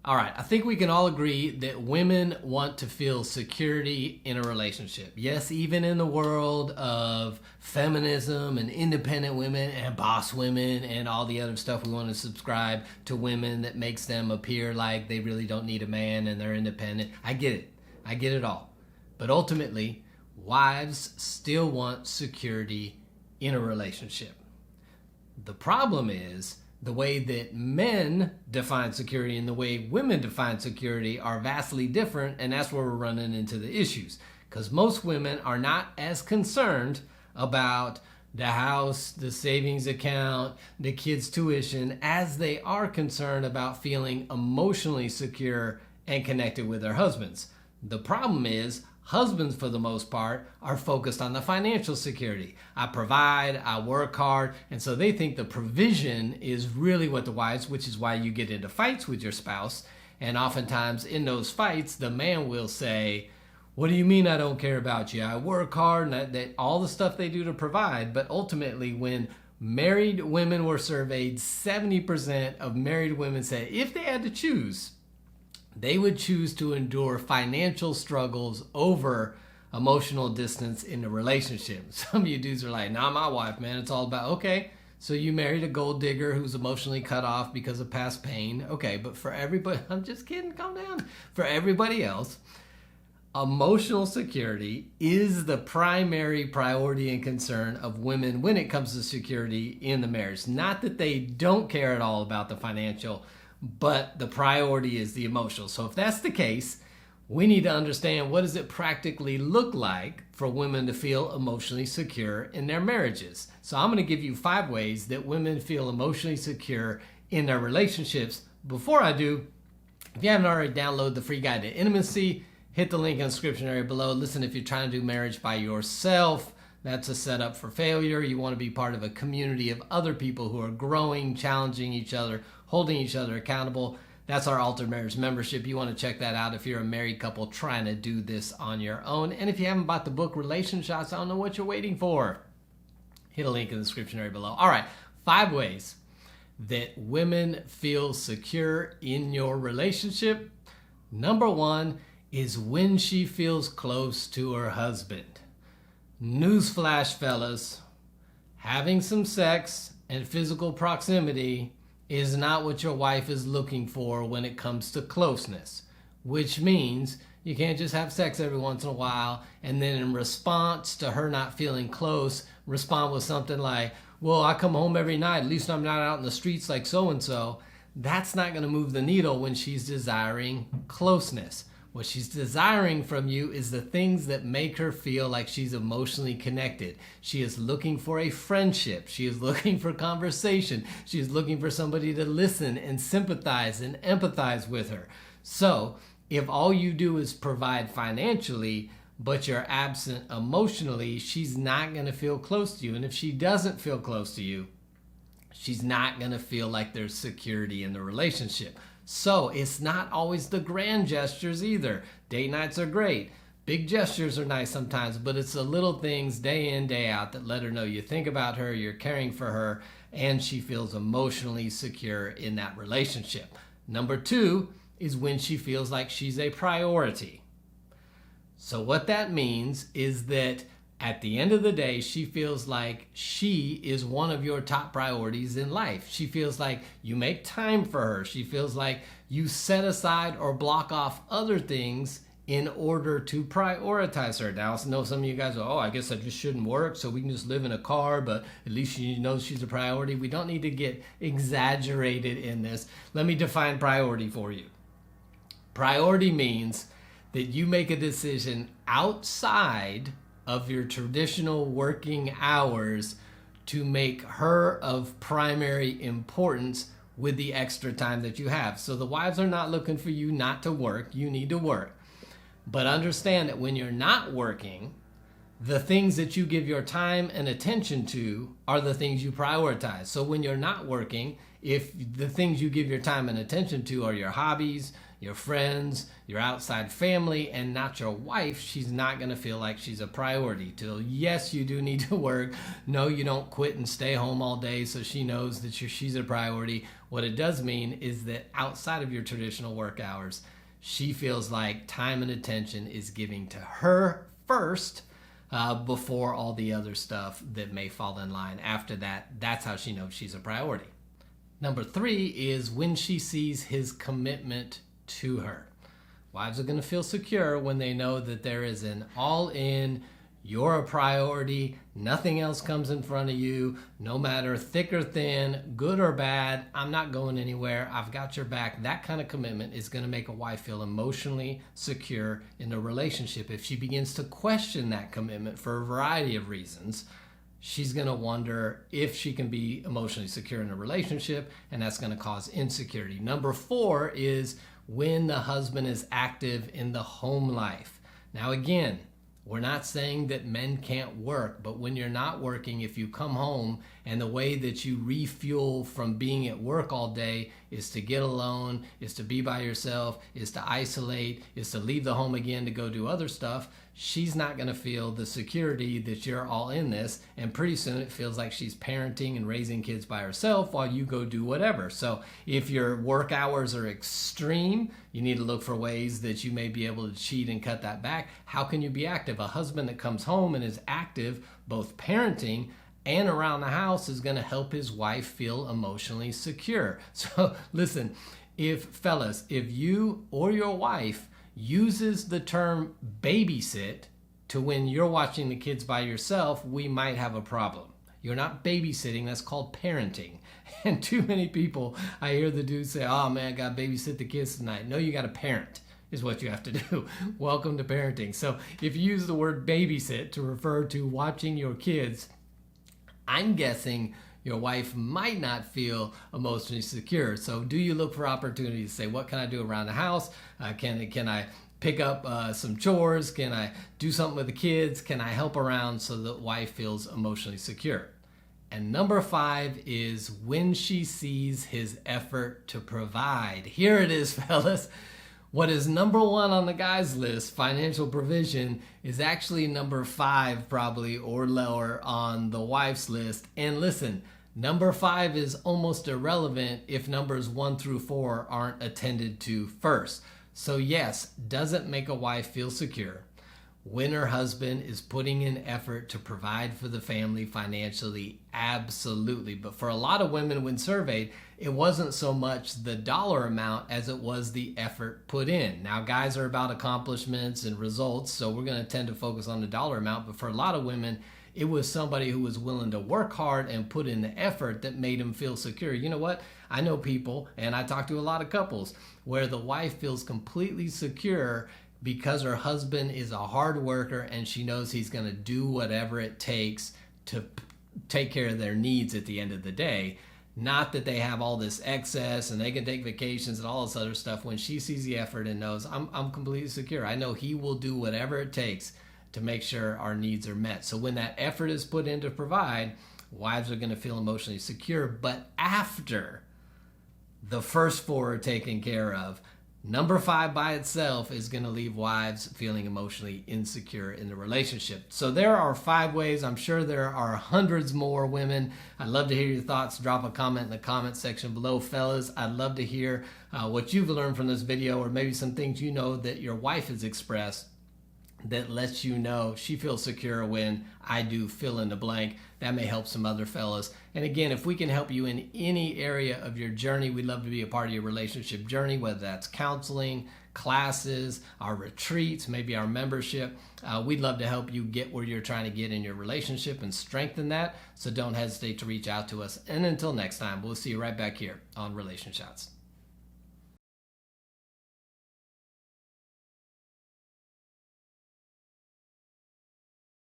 All right, I think we can all agree that women want to feel security in a relationship. Yes, even in the world of feminism and independent women and boss women and all the other stuff, we want to subscribe to women that makes them appear like they really don't need a man and they're independent. I get it. I get it all. But ultimately, wives still want security in a relationship. The problem is the way that men define security and the way women define security are vastly different, and that's where we're running into the issues. Because most women are not as concerned about the house, the savings account, the kids' tuition, as they are concerned about feeling emotionally secure and connected with their husbands. The problem is, husbands, for the most part, are focused on the financial security. I provide, I work hard, and so they think the provision is really what the wives, which is why you get into fights with your spouse. And oftentimes in those fights, the man will say, "What do you mean I don't care about you? I work hard," and that all the stuff they do to provide. But ultimately, when married women were surveyed, 70% of married women said if they had to choose, they would choose to endure financial struggles over emotional distance in the relationship. Some of you dudes are like, "Nah, my wife, man, it's all about," okay, so you married a gold digger who's emotionally cut off because of past pain. Okay, but for everybody, I'm just kidding, calm down. For everybody else, emotional security is the primary priority and concern of women when it comes to security in the marriage. Not that they don't care at all about the financial, but the priority is the emotional. So if that's the case, we need to understand, what does it practically look like for women to feel emotionally secure in their marriages? So I'm going to give you 5 ways that women feel emotionally secure in their relationships. Before I do, if you haven't already downloaded the free guide to intimacy, hit the link in the description area below. Listen, if you're trying to do marriage by yourself, that's a setup for failure. You want to be part of a community of other people who are growing, challenging each other, holding each other accountable. That's our Altar Marriage membership. You want to check that out if you're a married couple trying to do this on your own. And if you haven't bought the book, RelationShots, I don't know what you're waiting for. Hit a link in the description area below. All right, 5 ways that women feel secure in your relationship. Number 1 is when she feels close to her husband. Newsflash, fellas, having some sex and physical proximity is not what your wife is looking for when it comes to closeness, which means you can't just have sex every once in a while and then in response to her not feeling close, respond with something like, "Well, I come home every night, at least I'm not out in the streets like so-and-so." That's not going to move the needle when she's desiring closeness. What she's desiring from you is the things that make her feel like she's emotionally connected. She is looking for a friendship. She is looking for conversation. She is looking for somebody to listen and sympathize and empathize with her. So if all you do is provide financially, but you're absent emotionally, she's not going to feel close to you. And if she doesn't feel close to you, she's not going to feel like there's security in the relationship. So it's not always the grand gestures either. Date nights are great. Big gestures are nice sometimes, but it's the little things day in, day out that let her know you think about her, you're caring for her, and she feels emotionally secure in that relationship. Number 2 is when she feels like she's a priority. So what that means is that at the end of the day, she feels like she is one of your top priorities in life. She feels like you make time for her. She feels like you set aside or block off other things in order to prioritize her. Now, I know some of you guys are, "Oh, I guess I just shouldn't work so we can just live in a car, but at least she knows she's a priority." We don't need to get exaggerated in this. Let me define priority for you. Priority means that you make a decision outside of your traditional working hours to make her of primary importance with the extra time that you have. So the wives are not looking for you not to work. You need to work. But understand that when you're not working, the things that you give your time and attention to are the things you prioritize. So when you're not working, if the things you give your time and attention to are your hobbies, your friends, your outside family, and not your wife, she's not going to feel like she's a priority. Till yes, you do need to work. No, you don't quit and stay home all day so she knows that she's a priority. What it does mean is that outside of your traditional work hours, she feels like time and attention is giving to her first, before all the other stuff that may fall in line after that. That's how she knows she's a priority. Number 3 is when she sees his commitment to her. Wives are going to feel secure when they know that there is an all-in, you're a priority, nothing else comes in front of you, no matter thick or thin, good or bad, I'm not going anywhere, I've got your back. That kind of commitment is going to make a wife feel emotionally secure in the relationship. If she begins to question that commitment for a variety of reasons, she's going to wonder if she can be emotionally secure in a relationship, and that's going to cause insecurity. Number 4 is when the husband is active in the home life. Now again, we're not saying that men can't work, but when you're not working, if you come home and the way that you refuel from being at work all day is to get alone, is to be by yourself, is to isolate, is to leave the home again to go do other stuff, she's not going to feel the security that you're all in this, and pretty soon it feels like she's parenting and raising kids by herself while you go do whatever. So if your work hours are extreme, you need to look for ways that you may be able to cheat and cut that back. How can you be active? A husband that comes home and is active, both parenting and around the house, is going to help his wife feel emotionally secure. So listen, if you or your wife uses the term babysit to when you're watching the kids by yourself, we might have a problem. You're not babysitting, that's called parenting. And too many people, I hear the dudes say, oh man, I got to babysit the kids tonight. No, you got to parent is what you have to do. Welcome to parenting. So if you use the word babysit to refer to watching your kids, I'm guessing your wife might not feel emotionally secure. So do you look for opportunities to say, what can I do around the house? Can I pick up some chores? Can I do something with the kids? Can I help around so that wife feels emotionally secure? And number 5 is when she sees his effort to provide. Here it is, fellas. What is number 1 on the guy's list, financial provision, is actually number 5 probably, or lower on the wife's list. And listen, number 5 is almost irrelevant if numbers 1 through 4 aren't attended to first. So yes, doesn't make a wife feel secure when her husband is putting in effort to provide for the family financially, absolutely. But for a lot of women, when surveyed, it wasn't so much the dollar amount as it was the effort put in. Now, guys are about accomplishments and results, so we're going to tend to focus on the dollar amount. But for a lot of women, it was somebody who was willing to work hard and put in the effort that made them feel secure. You know what? I know people, and I talk to a lot of couples, where the wife feels completely secure because her husband is a hard worker and she knows he's going to do whatever it takes to take care of their needs at the end of the day. Not that they have all this excess and they can take vacations and all this other stuff. When she sees the effort and knows, I'm completely secure. I know he will do whatever it takes to make sure our needs are met. So when that effort is put in to provide, wives are going to feel emotionally secure. But after the first 4 are taken care of, number 5 by itself is going to leave wives feeling emotionally insecure in the relationship. So there are 5 ways. I'm sure there are hundreds more, women. I'd love to hear your thoughts. Drop a comment in the comment section below, fellas. I'd love to hear what you've learned from this video, or maybe some things you know that your wife has expressed that lets you know she feels secure when I do fill in the blank. That may help some other fellas. And again, if we can help you in any area of your journey, we'd love to be a part of your relationship journey, whether that's counseling, classes, our retreats, maybe our membership. We'd love to help you get where you're trying to get in your relationship and strengthen that. So don't hesitate to reach out to us. And until next time, we'll see you right back here on RelationShots.